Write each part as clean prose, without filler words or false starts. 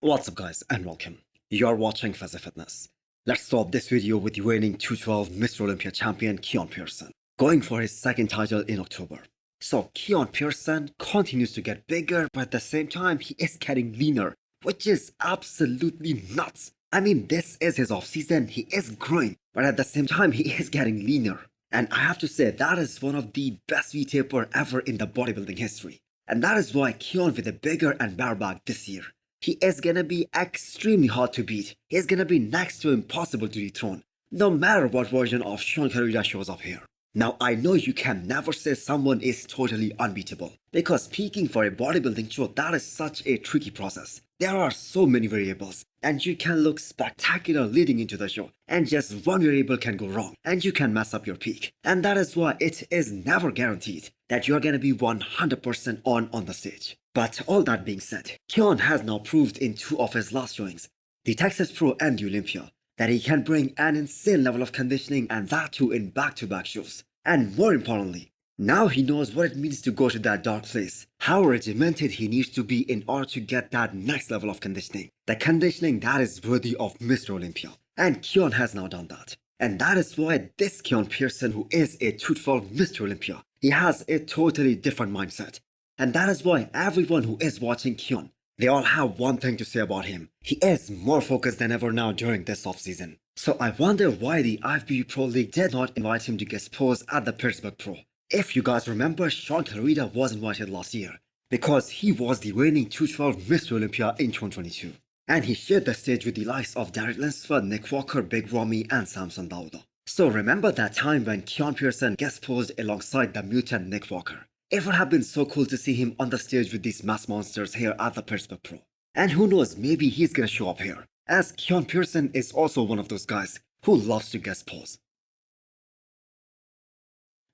What's up guys and welcome. You're watching Fazi Fitness. Let's start this video with the reigning 212 Mr. Olympia champion Quinton Pearson, going for his second title in October. So Quinton Pearson continues to get bigger, but at the same time he is getting leaner, which is absolutely nuts. I mean, this is his off season, he is growing, but at the same time he is getting leaner. And I have to say that is one of the best V-taper ever in the bodybuilding history. And that is why Quinton with a bigger and better back this year, he is gonna be extremely hard to beat. He's gonna be next to impossible to dethrone, no matter what version of Sean Carida shows up here. Now I know you can never say someone is totally unbeatable, because peaking for a bodybuilding show, that is such a tricky process. There are so many variables, and you can look spectacular leading into the show, and just one variable can go wrong, and you can mess up your peak. And that is why it is never guaranteed that you are gonna be 100% on the stage. But all that being said, Quinton has now proved in two of his last showings, the Texas Pro and the Olympia, that he can bring an insane level of conditioning, and that too in back-to-back shows. And more importantly, now he knows what it means to go to that dark place, how regimented he needs to be in order to get that next level of conditioning. The conditioning that is worthy of Mr. Olympia. And Quinton has now done that. And that is why this Quinton Pearson, who is a 212 Mr. Olympia, he has a totally different mindset. And that is why everyone who is watching Quinton, they all have one thing to say about him. He is more focused than ever now during this offseason. So I wonder why the IFBB Pro League did not invite him to guest pose at the Pittsburgh Pro. If you guys remember, Sean Carida was invited last year, because he was the reigning 212 Mr. Olympia in 2022. And he shared the stage with the likes of Derek Linsford, Nick Walker, Big Ramy and Samson Dauda. So remember that time when Quinton Pearson guest posed alongside the mutant Nick Walker. It would have been so cool to see him on the stage with these mass monsters here at the Pittsburgh Pro. And who knows, maybe he's gonna show up here, as Quinton Pearson is also one of those guys who loves to guest pose.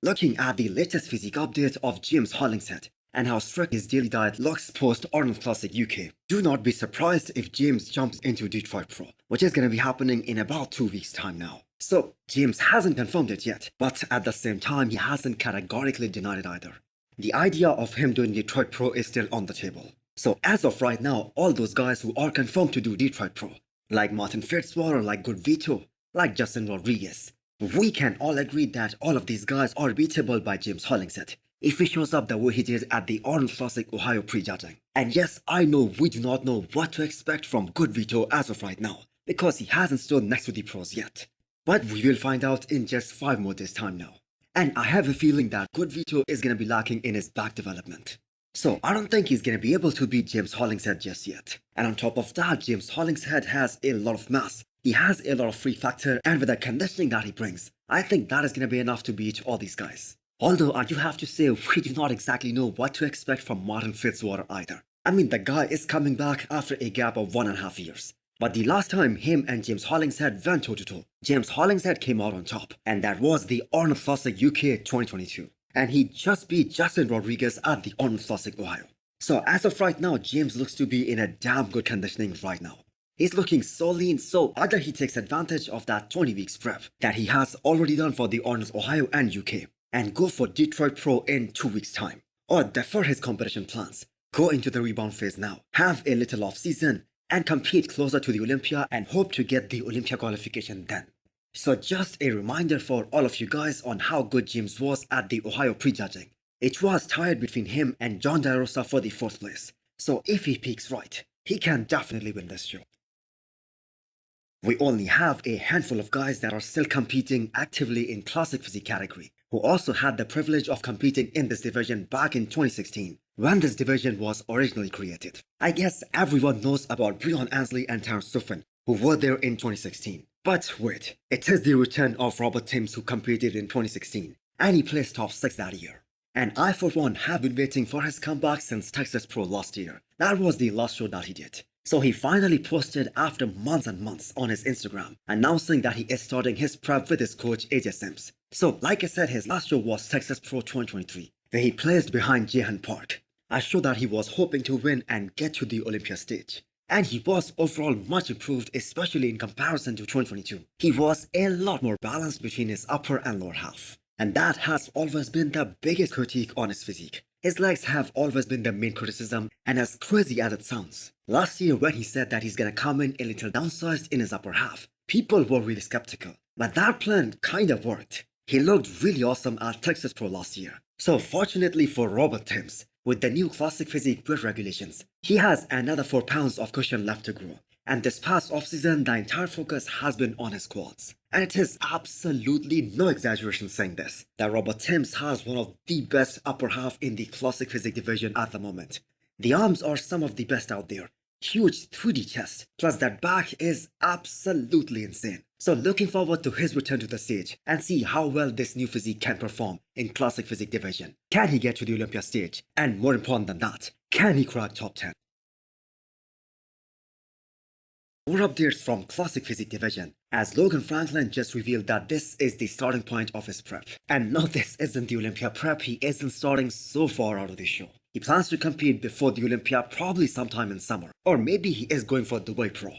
Looking at the latest physique update of James Hollingshead and how strict his daily diet looks post Arnold Classic UK, do not be surprised if James jumps into Detroit Pro, which is gonna be happening in about 2 weeks time now. So James hasn't confirmed it yet, but at the same time he hasn't categorically denied it either. The idea of him doing Detroit Pro is still on the table. So as of right now, all those guys who are confirmed to do Detroit Pro, like Martin Fitzwater, like Goodvito, like Justin Rodriguez, we can all agree that all of these guys are beatable by James Hollingshead if he shows up the way he did at the Arnold Classic Ohio prejudging. And yes, I know we do not know what to expect from Goodvito as of right now, because he hasn't stood next to the pros yet. But we will find out in just 5 more days time now. And I have a feeling that Goodvito is going to be lacking in his back development. So I don't think he's going to be able to beat James Hollingshead just yet. And on top of that, James Hollingshead has a lot of mass. He has a lot of free factor, and with the conditioning that he brings, I think that is going to be enough to beat all these guys. Although I do have to say, we do not exactly know what to expect from Martin Fitzwater either. I mean, the guy is coming back after a gap of 1.5 years. But the last time him and James Hollingshead went toe-to-toe, James Hollingshead came out on top, and that was the Arnold Classic UK 2022. And he just beat Justin Rodriguez at the Arnold Classic Ohio. So as of right now, James looks to be in a damn good conditioning right now. He's looking so lean, so either he takes advantage of that 20 weeks prep that he has already done for the Arnold Ohio and UK, and go for Detroit Pro in 2 weeks time, or defer his competition plans, go into the rebound phase now, have a little off season, and compete closer to the Olympia and hope to get the Olympia qualification then. So just a reminder for all of you guys on how good James was at the Ohio prejudging. It was tied between him and John DeRosa for the 4th place. So if he peaks right, he can definitely win this show. We only have a handful of guys that are still competing actively in classic physique category, who also had the privilege of competing in this division back in 2016, when this division was originally created. I guess everyone knows about Breon Ansley and Terrence Suffin, who were there in 2016. But wait, it is the return of Robert Timms, who competed in 2016, and he placed top 6 that year. And I for one have been waiting for his comeback since Texas Pro last year. That was the last show that he did. So he finally posted after months and months on his Instagram, announcing that he is starting his prep with his coach AJ Sims. So like I said, his last show was Texas Pro 2023, where he placed behind Jahan Park, a show that he was hoping to win and get to the Olympia stage. And he was overall much improved, especially in comparison to 2022. He was a lot more balanced between his upper and lower half. And that has always been the biggest critique on his physique. His legs have always been the main criticism, and as crazy as it sounds, last year when he said that he's gonna come in a little downsized in his upper half, people were really skeptical. But that plan kinda worked. He looked really awesome at Texas Pro last year. So fortunately for Robert Timms, with the new classic physique weight regulations, he has another 4 pounds of cushion left to grow. And this past offseason, the entire focus has been on his quads. And it is absolutely no exaggeration saying this, that Robert Timms has one of the best upper half in the classic physique division at the moment. The arms are some of the best out there. Huge 3D chest, plus that back is absolutely insane. So looking forward to his return to the stage and see how well this new physique can perform in classic physique division. Can he get to the Olympia stage? And more important than that, can he crack top 10? More updates from classic physique division, as Logan Franklin just revealed that this is the starting point of his prep. And no, this isn't the Olympia prep, he isn't starting so far out of the show. He plans to compete before the Olympia probably sometime in summer, or maybe he is going for Dubai Pro.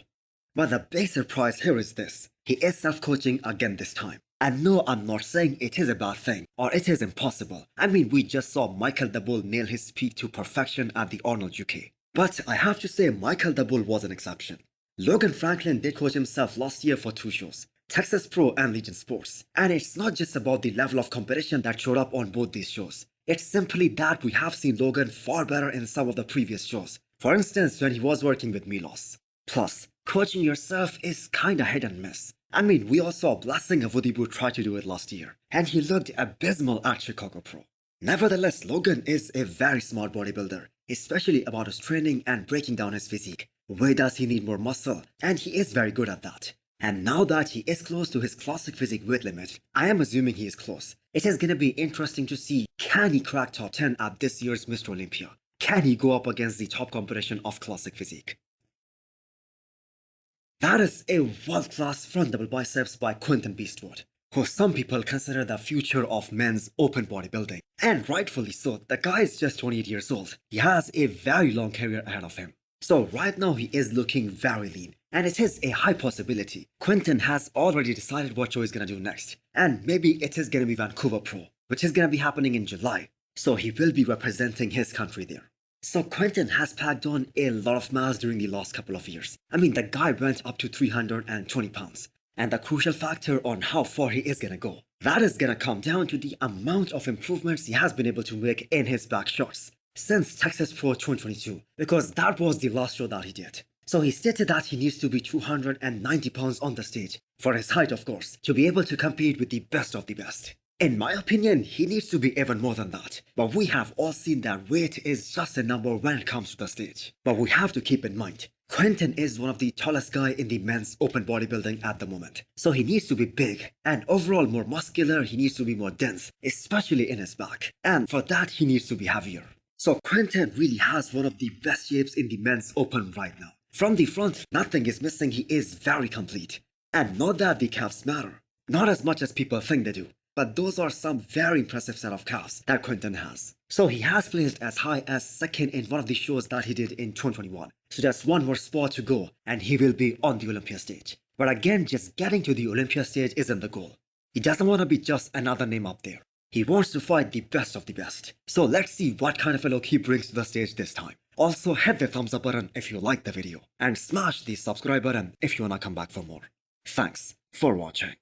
But the big surprise here is this, he is self-coaching again this time. And no, I'm not saying it is a bad thing, or it is impossible. I mean, we just saw Michael the Bull nail his peak to perfection at the Arnold UK. But I have to say Michael the Bull was an exception. Logan Franklin did coach himself last year for 2 shows, Texas Pro and Legion Sports. And it's not just about the level of competition that showed up on both these shows. It's simply that we have seen Logan far better in some of the previous shows. For instance, when he was working with Milos. Plus, coaching yourself is kinda hit and miss. I mean, we all saw Blessing of Woodyboo try to do it last year, and he looked abysmal at Chicago Pro. Nevertheless, Logan is a very smart bodybuilder, especially about his training and breaking down his physique. Where does he need more muscle? And he is very good at that. And now that he is close to his classic physique weight limit, I am assuming he is close. It is gonna be interesting to see, can he crack top 10 at this year's Mr. Olympia? Can he go up against the top competition of classic physique? That is a world-class front double biceps by Quinton Beastwood, who some people consider the future of men's open bodybuilding. And rightfully so, the guy is just 28 years old. He has a very long career ahead of him. So right now he is looking very lean, and it is a high possibility Quinton has already decided what show he's gonna do next, and maybe it is gonna be Vancouver Pro, which is gonna be happening in July, so he will be representing his country there. So Quinton has packed on a lot of mass during the last couple of years. I mean, the guy went up to 320 pounds, and the crucial factor on how far he is gonna go, that is gonna come down to the amount of improvements he has been able to make in his back shots since Texas Pro 2022, because that was the last show that he did. So he stated that he needs to be 290 pounds on the stage, for his height of course, to be able to compete with the best of the best. In my opinion, he needs to be even more than that, but we have all seen that weight is just a number when it comes to the stage. But we have to keep in mind, Quinton is one of the tallest guy in the men's open bodybuilding at the moment. So he needs to be big, and overall more muscular, he needs to be more dense, especially in his back. And for that, he needs to be heavier. So Quinton really has one of the best shapes in the men's open right now. From the front, nothing is missing, he is very complete. And not that the calves matter. Not as much as people think they do. But those are some very impressive set of calves that Quinton has. So he has placed as high as second in one of the shows that he did in 2021. So just one more spot to go and he will be on the Olympia stage. But again, just getting to the Olympia stage isn't the goal. He doesn't want to be just another name up there. He wants to fight the best of the best. So let's see what kind of a look he brings to the stage this time. Also hit the thumbs up button if you liked the video, and smash the subscribe button if you wanna come back for more. Thanks for watching.